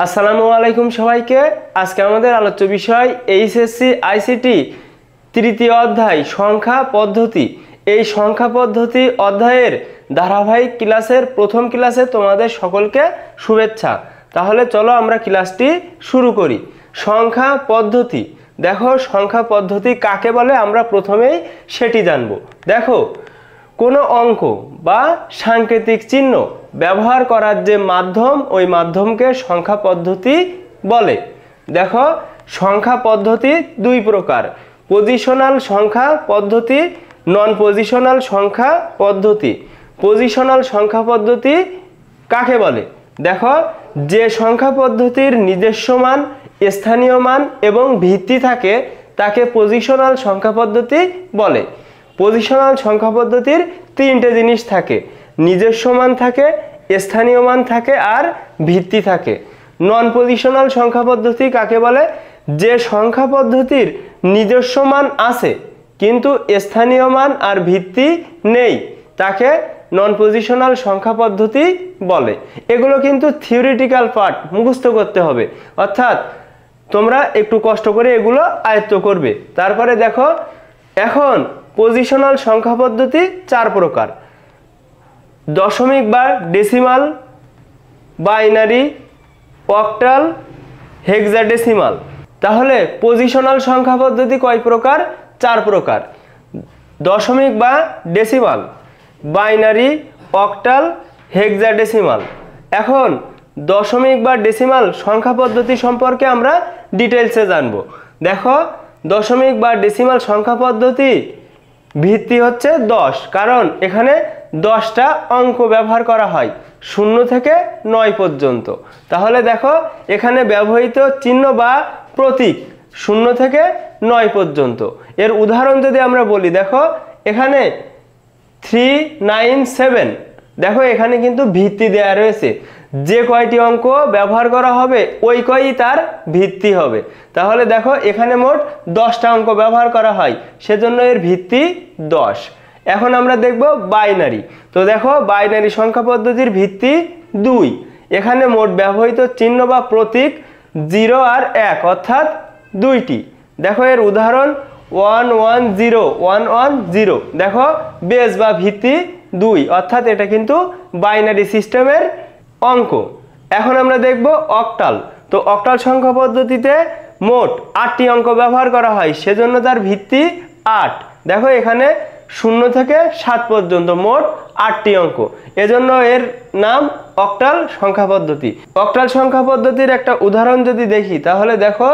আসসালামু আলাইকুম সবাইকে। আজকে আমাদের আলোচ্য বিষয় এইচএসসি আইসিটি তৃতীয় অধ্যায় সংখ্যা পদ্ধতি। এই সংখ্যা পদ্ধতি অধ্যায়ের ধারাবাহিক ক্লাসের প্রথম ক্লাসে তোমাদের সকলকে শুভেচ্ছা। তাহলে চলো আমরা ক্লাসটি শুরু করি। সংখ্যা পদ্ধতি, দেখো সংখ্যা পদ্ধতি কাকে বলে আমরা প্রথমেই সেটি জানব। দেখো, কোনো অঙ্ক বা সাংকেতিক চিহ্ন ব্যবহার করার যে মাধ্যম, ওই মাধ্যমকে সংখ্যা পদ্ধতি বলে। দেখো, সংখ্যা পদ্ধতি দুই প্রকার: পজিশনাল সংখ্যা পদ্ধতি, নন পজিশনাল সংখ্যা পদ্ধতি। পজিশনাল সংখ্যা পদ্ধতি কাকে বলে? দেখো, যে সংখ্যা পদ্ধতির নিজস্ব মান, স্থানীয় মান এবং ভিত্তি থাকে তাকে পজিশনাল সংখ্যা পদ্ধতি বলে। পজিশনাল সংখ্যা পদ্ধতির তিনটে জিনিস থাকে: নিজস্ব মান থাকে, স্থানীয় মান থাকে আর ভিত্তি থাকে। নন পজিশনাল সংখ্যা পদ্ধতি কাকে বলে? যে সংখ্যা পদ্ধতির নিজস্ব মান আছে কিন্তু স্থানীয় মান আর ভিত্তি নেই তাকে নন পজিশনাল সংখ্যা পদ্ধতি বলে। এগুলো কিন্তু থিওরিটিক্যাল পার্ট, মুখস্থ করতে হবে, অর্থাৎ তোমরা একটু কষ্ট করে এগুলো আয়ত্ত করবে। তারপরে দেখো, এখন পজিশনাল সংখ্যা পদ্ধতি চার প্রকার: দশমিক বা ডেসিমাল, বাইনারি, অক্টাল, হেক্সাডেসিমাল। তাহলে পজিশনাল সংখ্যা পদ্ধতি কয় প্রকার? চার প্রকার: দশমিক বা ডেসিমাল, বাইনারি, অক্টাল, হেক্সাডেসিমাল। এখন দশমিক বা ডেসিমাল সংখ্যা পদ্ধতি সম্পর্কে আমরা ডিটেলসে জানব। দেখো, দশমিক বা ডেসিমাল সংখ্যা পদ্ধতি ভিত্তি হচ্ছে 10, কারণ এখানে 10টা অঙ্ক ব্যবহার করা হয় 0 থেকে 9 পর্যন্ত। তাহলে দেখো, এখানে ব্যবহৃত চিহ্ন বা প্রতীক 0 থেকে 9 পর্যন্ত। এর উদাহরণ যদি আমরা বলি, দেখো এখানে 397, দেখো এখানে কিন্তু ভিত্তি দেয়া রয়েছে। যে কয়টি অঙ্ক ব্যবহার করা হবে ওই কয়ই তার ভিত্তি হবে। তাহলে দেখো, এখানে মোট 10টা অঙ্ক ব্যবহার করা হয়, সেজন্য এর ভিত্তি 10। এখন আমরা দেখব বাইনারি। তো দেখো, বাইনারি সংখ্যা পদ্ধতির ভিত্তি 2। এখানে মোট ব্যবহৃত চিহ্ন বা প্রতীক 0 আর 1, অর্থাৎ 2টি। দেখো এর উদাহরণ 110, 110। দেখো, বেস বা ভিত্তি 2, অর্থাৎ এটা কিন্তু বাইনারি সিস্টেমের অঙ্ক। এখন আমরা দেখব অক্টাল। তো অক্টাল সংখ্যা পদ্ধতিতে মোট 8টি অঙ্ক ব্যবহার করা হয়, সেজন্য তার ভিত্তি 8। দেখো, এখানে 0 থেকে 7 পর্যন্ত মোট 8টি অঙ্ক, এজন্য এর নাম অক্টাল সংখ্যা পদ্ধতি। অক্টাল সংখ্যা পদ্ধতির একটা উদাহরণ যদি দেখি, তাহলে দেখো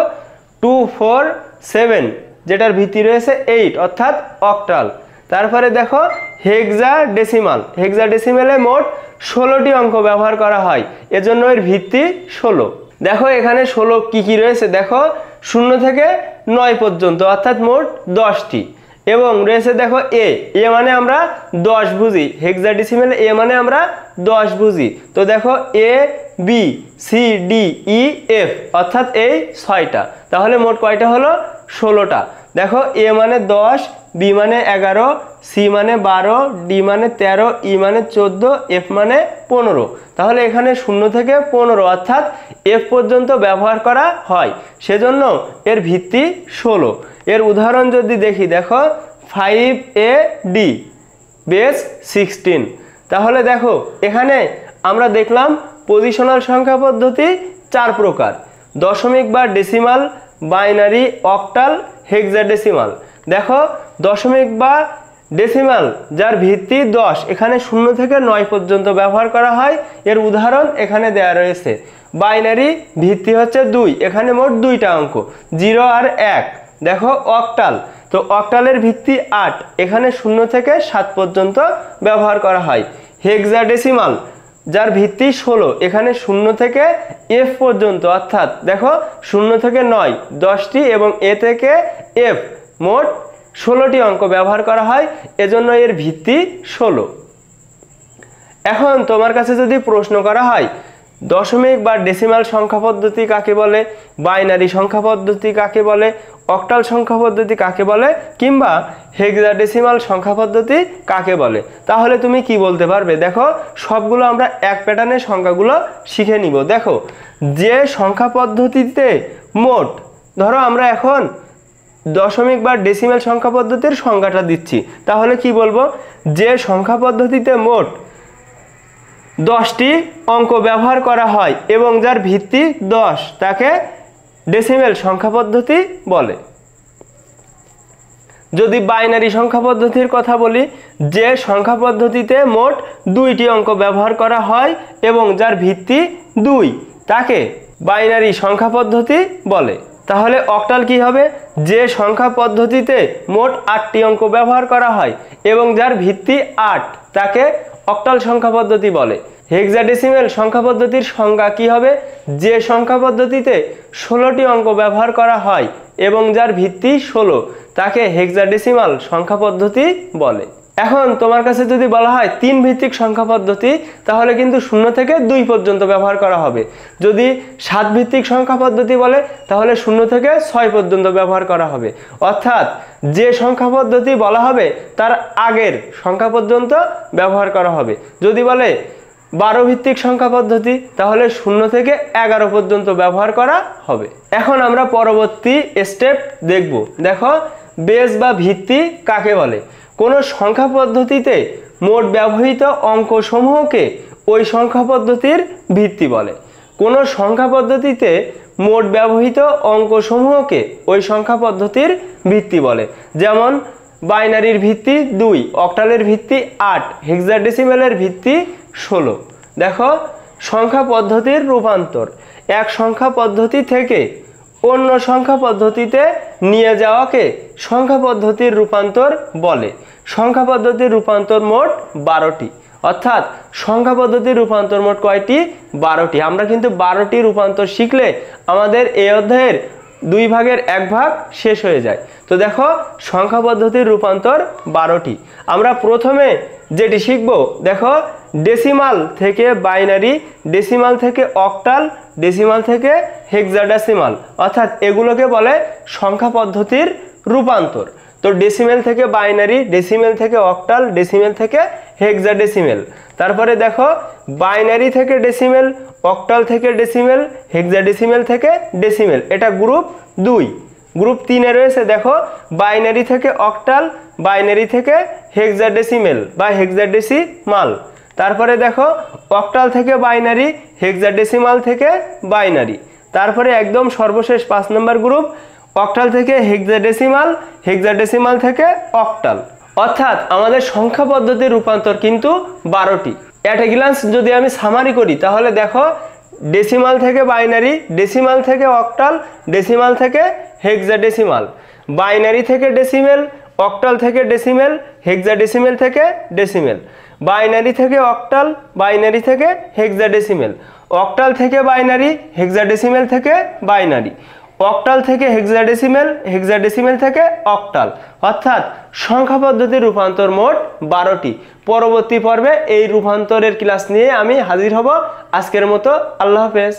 247, যেটার ভিত্তি রয়েছে 8, অর্থাৎ অক্টাল। তারপরে দেখো হেক্সাডেসিমাল। হেক্সাডেসিমালে মোট 16টি অঙ্ক ব্যবহার করা হয়, এজন্য এর ভিত্তি 16। দেখো এখানে 16 কি রয়েছে, দেখো 0 থেকে 9 পর্যন্ত, অর্থাৎ মোট 10টি। এবং রয়েছে দেখো এ মানে আমরা 10 বুঝি, হেক্সাডেসিমালে এ মানে আমরা 10 বুঝি। তো দেখো এ, বি, সি, ডি, ই, এফ, অর্থাৎ এই 6টা। তাহলে মোট কয়টা হলো? 16টা। দেখো এ মানে 10, বি মানে 11, সি মানে 12, ডি মানে 13, ই মানে 14, এফ মানে 15। তাহলে এখানে 0 থেকে 15, অর্থাৎ এফ পর্যন্ত ব্যবহার করা হয়, সেজন্য এর ভিত্তি 16। এর উদাহরণ যদি দেখি, দেখো 5AD বেস 16। তাহলে দেখো, এখানে আমরা দেখলাম পজিশনাল সংখ্যা পদ্ধতি 4 প্রকার: দশমিক বা ডেসিমাল, বাইনারি, অক্টাল, হেক্সাডেসিমাল। দেখো, দশমিক বা ডেসিমাল যার ভিত্তি 10, এখানে 0 থেকে 9 পর্যন্ত ব্যবহার করা হয়। এর উদাহরণ এখানে দেয়া রয়েছে। বাইনারি ভিত্তি হচ্ছে 2, এখানে মোট 2টা অঙ্ক 0 আর 1। দেখো অক্টাল, তো অক্টালের ভিত্তি 8, এখানে 0 থেকে 7 পর্যন্ত ব্যবহার করা হয়। হেক্সাডেসিমাল যার ভিত্তি 16, এখানে 0 থেকে এফ পর্যন্ত, অর্থাৎ দেখো 0 থেকে 9 10টি এবং এ থেকে এফ মোট 16টি অঙ্ক ব্যবহার করা হয়, এজন্য এর ভিত্তি 16। এখন তোমার কাছে যদি প্রশ্ন করা হয় দশমিক বা ডেসিমাল সংখ্যা পদ্ধতি কাকে বলে, বাইনারি সংখ্যা পদ্ধতি কাকে বলে, অক্টাল সংখ্যা পদ্ধতি কাকে বলে, কিংবা হেক্সাডেসিমাল সংখ্যা পদ্ধতি কাকে বলে, তাহলে তুমি কি বলতে পারবে? দেখো সবগুলো আমরা এক প্যাটার্নের সংখ্যাগুলো শিখে নিব। দেখো যে সংখ্যা পদ্ধতিতে মোট, ধরো আমরা এখন দশমিক বা ডেসিমাল সংখ্যা পদ্ধতির সংজ্ঞাটা দিচ্ছি, তাহলে কি বলবো? যে সংখ্যা পদ্ধতিতে মোট 10টি অঙ্ক ব্যবহার করা হয় এবং যার ভিত্তি 10 তাকে ডেসিমেল সংখ্যা পদ্ধতি বলে। যদি বাইনারি সংখ্যা পদ্ধতির কথা বলি, যে সংখ্যা পদ্ধতিতে মোট 2টি অঙ্ক ব্যবহার করা হয় এবং যার ভিত্তি 2 তাকে বাইনারি সংখ্যা পদ্ধতি বলে। তাহলে অক্টাল কি হবে? যে সংখ্যা পদ্ধতিতে মোট 8টি অঙ্ক ব্যবহার করা হয় এবং যার ভিত্তি 8 তাকে অক্টাল সংখ্যা পদ্ধতি বলে। হেক্সাডেসিমেল সংখ্যা পদ্ধতির সংজ্ঞা কি হবে? যে সংখ্যা পদ্ধতিতে 16টি অঙ্ক ব্যবহার করা হয় এবং যার ভিত্তি 16 তাকে হেক্সাডেসিমাল সংখ্যা পদ্ধতি বলে। এখন তোমার কাছে যদি বলা হয় 3 ভিত্তিক সংখ্যা পদ্ধতি, তাহলে কিন্তু 0 থেকে 2 পর্যন্ত ব্যবহার করা হবে। যদি 7 ভিত্তিক সংখ্যা পদ্ধতি বলে, তাহলে 0 থেকে 6 পর্যন্ত ব্যবহার করা হবে। অর্থাৎ যে সংখ্যা পদ্ধতি বলা হবে তার আগের সংখ্যা পর্যন্ত ব্যবহার করা হবে। যদি বলে 12 ভিত্তিক সংখ্যা পদ্ধতি, তাহলে 0 থেকে 11 পর্যন্ত ব্যবহার করা হবে। এখন আমরা পরবর্তী স্টেপ দেখব। দেখো বেস বা ভিত্তি কাকে বলে? কোন সংখ্যা পদ্ধতিতে মোট ব্যবহৃত অঙ্ক সমূহকে ওই সংখ্যা পদ্ধতির ভিত্তি বলে। কোন সংখ্যা পদ্ধতিতে মোট ব্যবহৃত অঙ্ক সমূহকে ওই সংখ্যা পদ্ধতির ভিত্তি বলে। যেমন বাইনারির ভিত্তি 2, অক্টালের ভিত্তি 8, হেক্সাডেসিমেলের ভিত্তি 16। দেখো সংখ্যা পদ্ধতির রূপান্তর, এক সংখ্যা পদ্ধতি থেকে অন্য সংখ্যা পদ্ধতিতে নিয়ে যাওয়াকে সংখ্যা পদ্ধতির রূপান্তর বলে। সংখ্যা পদ্ধতির রূপান্তর মোট 12টি, অর্থাৎ সংখ্যা পদ্ধতির রূপান্তর মোট কয়টি? 12টি। আমরা কিন্তু 12টি রূপান্তর শিখলে আমাদের এই অধ্যায়ের 2 ভাগের 1 ভাগ শেষ হয়ে যায়। তো দেখো সংখ্যা পদ্ধতির রূপান্তর 12টি। আমরা প্রথমে যেটি শিখব, দেখো ডেসিমাল থেকে বাইনারি, ডেসিমাল থেকে অক্টাল, ডেসিমাল থেকে হেক্সাডেসিমাল, অর্থাৎ এগুলোকে বলে সংখ্যা পদ্ধতির রূপান্তর। তো ডেসিমেল থেকে বাইনারি, ডেসিমেল থেকে অক্টাল, ডেসিমেল থেকে হেক্সাডেসিমেল। তারপরে দেখো বাইনারি থেকে ডেসিমেল, অক্টাল থেকে ডেসিমেল, হেক্সাডেসিমেল থেকে ডেসিমেল, এটা গ্রুপ 2। গ্রুপ 3-এ রয়েছে দেখো বাইনারি থেকে অক্টাল, বাইনারি থেকে হেক্সাডেসিমেল বা হেক্সাডেসিমাল। তারপরে দেখো অক্টাল থেকে বাইনারি, হেক্সাডেসিমাল থেকে বাইনারি। তারপরে একদম সর্বশেষ 5 নম্বর গ্রুপ অক্টাল থেকে হেক্সাডেসিমাল, হেক্সাডেসিমাল থেকে অক্টাল। অর্থাৎ আমাদের সংখ্যা পদ্ধতির রূপান্তর কিন্তু 12টি। অ্যাট এ গ্ল্যান্স যদি আমি সামারি করি, তাহলে দেখো ডেসিমাল থেকে বাইনারি, ডেসিমাল থেকে অক্টাল, ডেসিমাল থেকে হেক্সাডেসিমাল, বাইনারি থেকে ডেসিমেল, অক্টাল থেকে ডেসিমেল, হেক্সাডেসিমেল থেকে ডেসিমেল, বাইনারি থেকে অক্টাল, বাইনারি থেকে হেক্সাডেসিমেল, অক্টাল থেকে বাইনারি, হেক্সাডেসিমেল থেকে বাইনারি, অক্টাল থেকে হেক্সাডেসিমেল, হেক্সাডেসিমেল থেকে অক্টাল। অর্থাৎ সংখ্যা পদ্ধতির রূপান্তর মোট 12টি। পরবর্তী পর্বে এই রূপান্তরের ক্লাস নিয়ে আমি হাজির হব। আজকের মতো আল্লাহ হাফেজ।